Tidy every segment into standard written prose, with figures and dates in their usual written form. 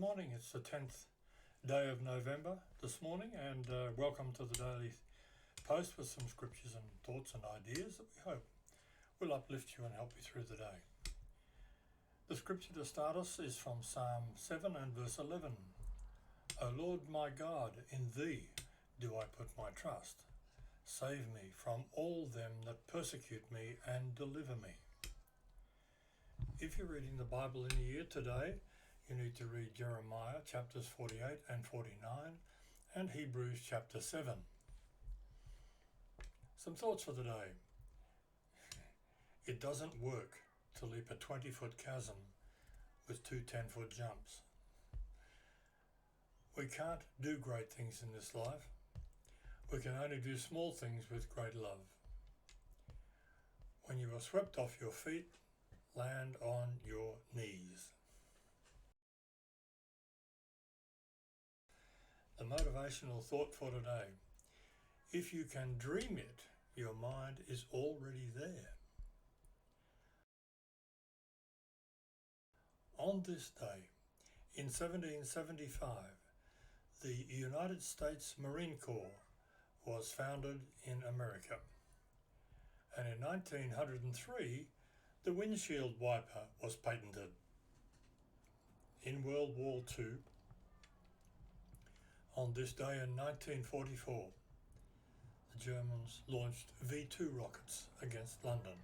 morning. It's the 10th day of November this morning, and welcome to the daily post with some scriptures and thoughts and ideas that we hope will uplift you and help you through the day. The scripture to start us is from Psalm 7 and verse 11. O Lord my God, in thee do I put my trust. Save me from all them that persecute me and deliver me. If you're reading the Bible in a year today, you need to read Jeremiah chapters 48 and 49 and Hebrews chapter 7. Some thoughts for the day. It doesn't work to leap a 20-foot chasm with two 10-foot jumps. We can't do great things in this life. We can only do small things with great love. When you are swept off your feet, land on your knees. The motivational thought for today. If you can dream it, your mind is already there. On this day, in 1775, the United States Marine Corps was founded in America. And in 1903, the windshield wiper was patented. In World War II, on this day in 1944, the Germans launched V-2 rockets against London.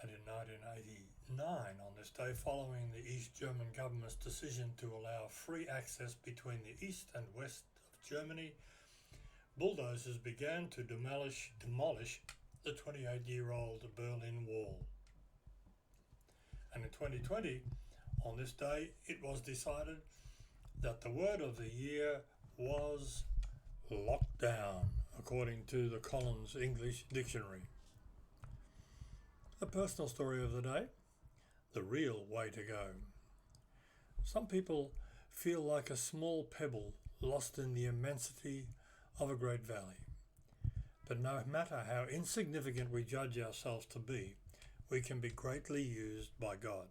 And in 1989, on this day, following the East German government's decision to allow free access between the east and west of Germany, bulldozers began to demolish the 28-year-old Berlin Wall. And in 2020, on this day, it was decided that the word of the year was lockdown, according to the Collins English Dictionary. The personal story of the day, the real way to go. Some people feel like a small pebble lost in the immensity of a great valley. But no matter how insignificant we judge ourselves to be, we can be greatly used by God.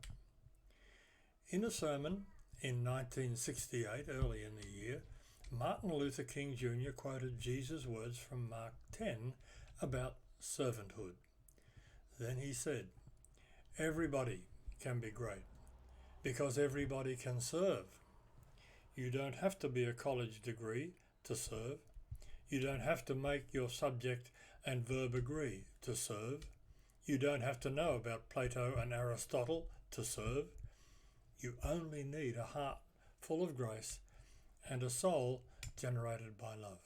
In a sermon in 1968, early in the year, Martin Luther King Jr. quoted Jesus' words from Mark 10 about servanthood. Then he said, "Everybody can be great because everybody can serve. You don't have to be a college degree to serve. You don't have to make your subject and verb agree to serve. You don't have to know about Plato and Aristotle to serve. You only need a heart full of grace and a soul generated by love."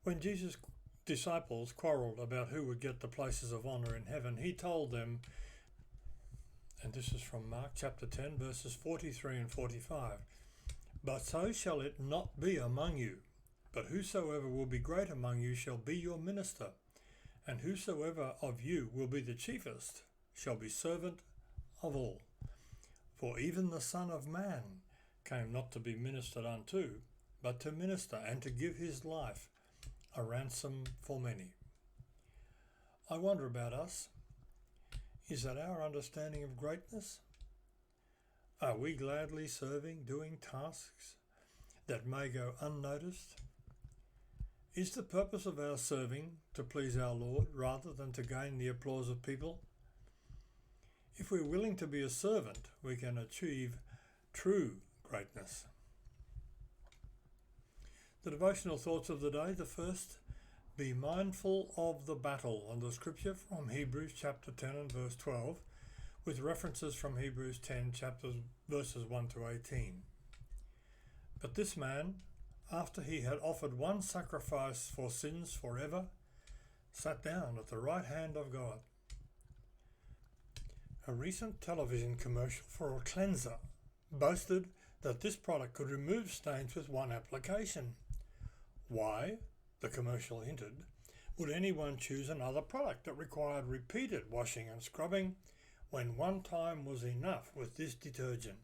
When Jesus' disciples quarreled about who would get the places of honor in heaven, he told them, and this is from Mark chapter 10, verses 43 and 45, "But so shall it not be among you, but whosoever will be great among you shall be your minister, and whosoever of you will be the chiefest shall be servant of all. For even the Son of Man came not to be ministered unto, but to minister and to give his life a ransom for many." I wonder about us. Is that our understanding of greatness? Are we gladly serving, doing tasks that may go unnoticed? Is the purpose of our serving to please our Lord rather than to gain the applause of people? If we're willing to be a servant, we can achieve true greatness. The devotional thoughts of the day, the first, be mindful of the battle, and the scripture from Hebrews chapter 10 and verse 12, with references from Hebrews 10 verses 1 to 18. "But this man, after he had offered one sacrifice for sins forever, sat down at the right hand of God." A recent television commercial for a cleanser boasted that this product could remove stains with one application. Why, the commercial hinted, would anyone choose another product that required repeated washing and scrubbing when one time was enough with this detergent?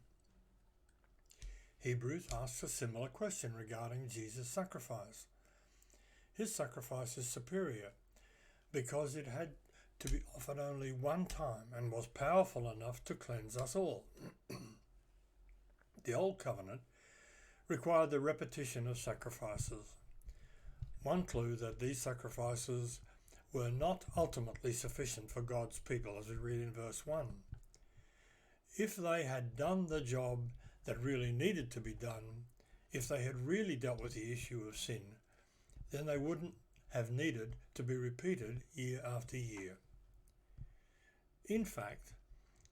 Hebrews asks a similar question regarding Jesus' sacrifice. His sacrifice is superior because it had to be offered only one time and was powerful enough to cleanse us all. The Old Covenant required the repetition of sacrifices. One clue that these sacrifices were not ultimately sufficient for God's people, as we read in verse 1. If they had done the job that really needed to be done, if they had really dealt with the issue of sin, then they wouldn't have needed to be repeated year after year. In fact,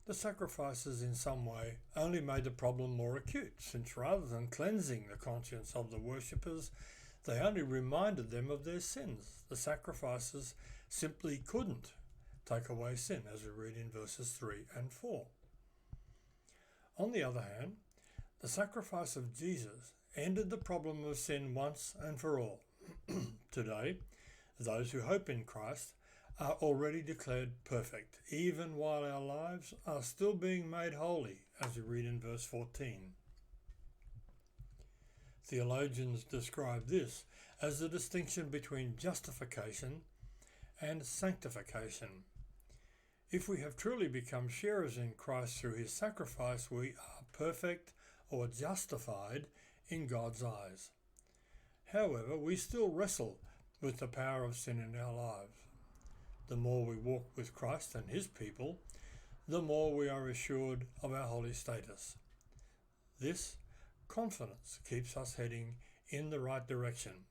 the sacrifices in some way only made the problem more acute, since rather than cleansing the conscience of the worshippers, they only reminded them of their sins. The sacrifices simply couldn't take away sin, as we read in verses 3 and 4. On the other hand, the sacrifice of Jesus ended the problem of sin once and for all. Today, those who hope in Christ are already declared perfect, even while our lives are still being made holy, as we read in verse 14. Theologians describe this as the distinction between justification and sanctification. If we have truly become sharers in Christ through his sacrifice, we are perfect or justified in God's eyes. However, we still wrestle with the power of sin in our lives. The more we walk with Christ and his people, the more we are assured of our holy status. This confidence keeps us heading in the right direction.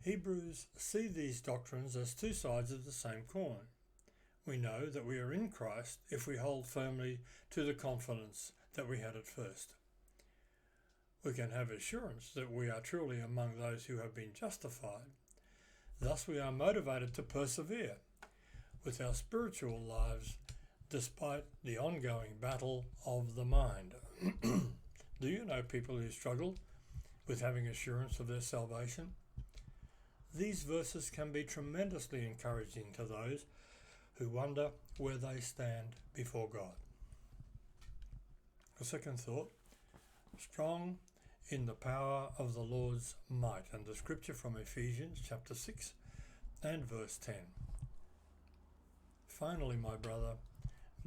Hebrews see these doctrines as two sides of the same coin. We know that we are in Christ if we hold firmly to the confidence that we had at first. We can have assurance that we are truly among those who have been justified. Thus we are motivated to persevere with our spiritual lives despite the ongoing battle of the mind. Do you know people who struggle with having assurance of their salvation? These verses can be tremendously encouraging to those who wonder where they stand before God. A second thought, strong in the power of the Lord's might, and the scripture from Ephesians chapter 6 and verse 10. Finally, my brother,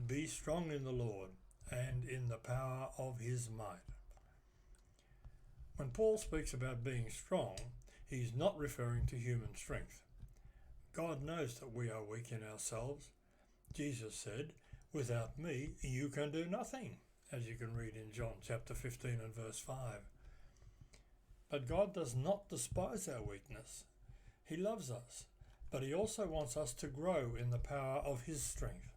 be strong in the Lord and in the power of his might. When Paul speaks about being strong, he's not referring to human strength. God knows that we are weak in ourselves. Jesus said, without me, you can do nothing, as you can read in John chapter 15 and verse 5. But God does not despise our weakness. He loves us, but he also wants us to grow in the power of his strength.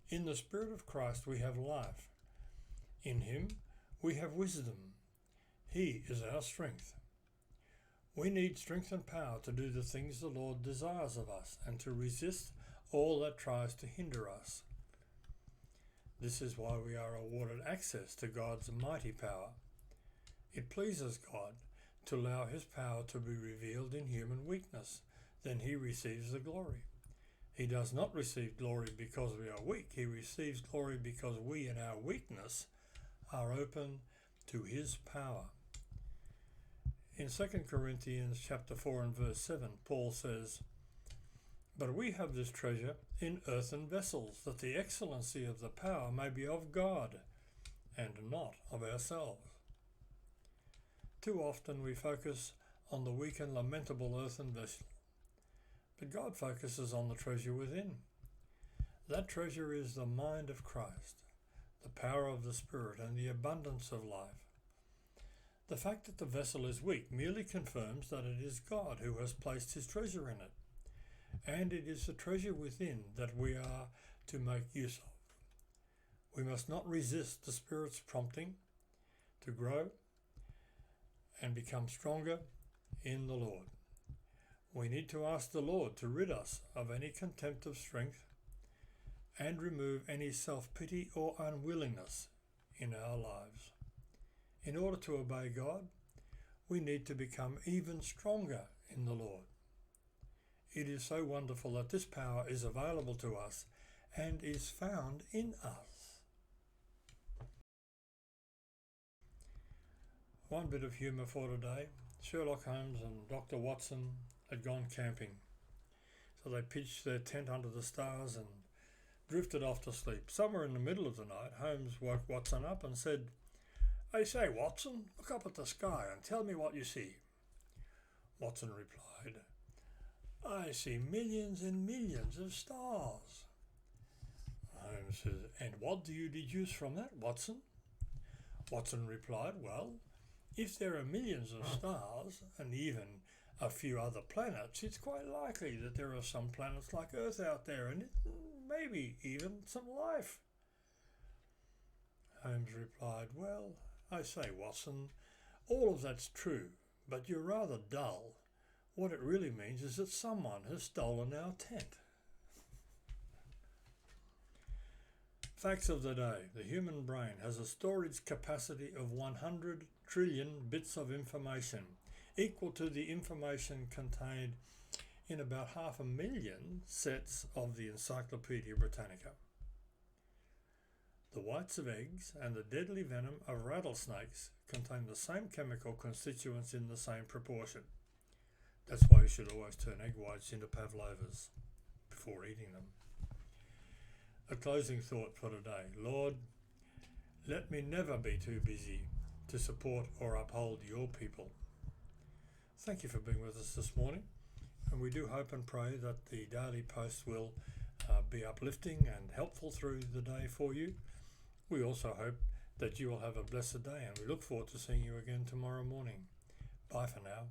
In the Spirit of Christ we have life. In him we have wisdom. He is our strength. We need strength and power to do the things the Lord desires of us and to resist all that tries to hinder us. This is why we are awarded access to God's mighty power. It pleases God to allow his power to be revealed in human weakness. Then he receives the glory. He does not receive glory because we are weak. He receives glory because we in our weakness are open to his power. In 2 Corinthians chapter 4 and verse 7, Paul says, but we have this treasure in earthen vessels, that the excellency of the power may be of God and not of ourselves. Too often we focus on the weak and lamentable earthen vessel, but God focuses on the treasure within. That treasure is the mind of Christ, the power of the Spirit, and the abundance of life. The fact that the vessel is weak merely confirms that it is God who has placed his treasure in it, and it is the treasure within that we are to make use of. We must not resist the Spirit's prompting to grow and become stronger in the Lord. We need to ask the Lord to rid us of any contempt of strength and remove any self-pity or unwillingness in our lives. In order to obey God, we need to become even stronger in the Lord. It is so wonderful that this power is available to us and is found in us. One bit of humour for today. Sherlock Holmes and Dr. Watson had gone camping. So they pitched their tent under the stars and drifted off to sleep. Somewhere in the middle of the night, Holmes woke Watson up and said, "I say, Watson, look up at the sky and tell me what you see." Watson replied, "I see millions and millions of stars." Holmes said, "And what do you deduce from that, Watson?" Watson replied, "Well, if there are millions of stars and even a few other planets, it's quite likely that there are some planets like Earth out there and maybe even some life." Holmes replied, "Well, I say, Watson, all of that's true, but you're rather dull. What it really means is that someone has stolen our tent." Facts of the day. The human brain has a storage capacity of 100 trillion bits of information, equal to the information contained in about 500,000 sets of the Encyclopedia Britannica. The whites of eggs and the deadly venom of rattlesnakes contain the same chemical constituents in the same proportion. That's why you should always turn egg whites into pavlovas before eating them. A closing thought for today. Lord, let me never be too busy to support or uphold your people. Thank you for being with us this morning, and we do hope and pray that the daily posts will be uplifting and helpful through the day for you. We also hope that you will have a blessed day, and we look forward to seeing you again tomorrow morning. Bye for now.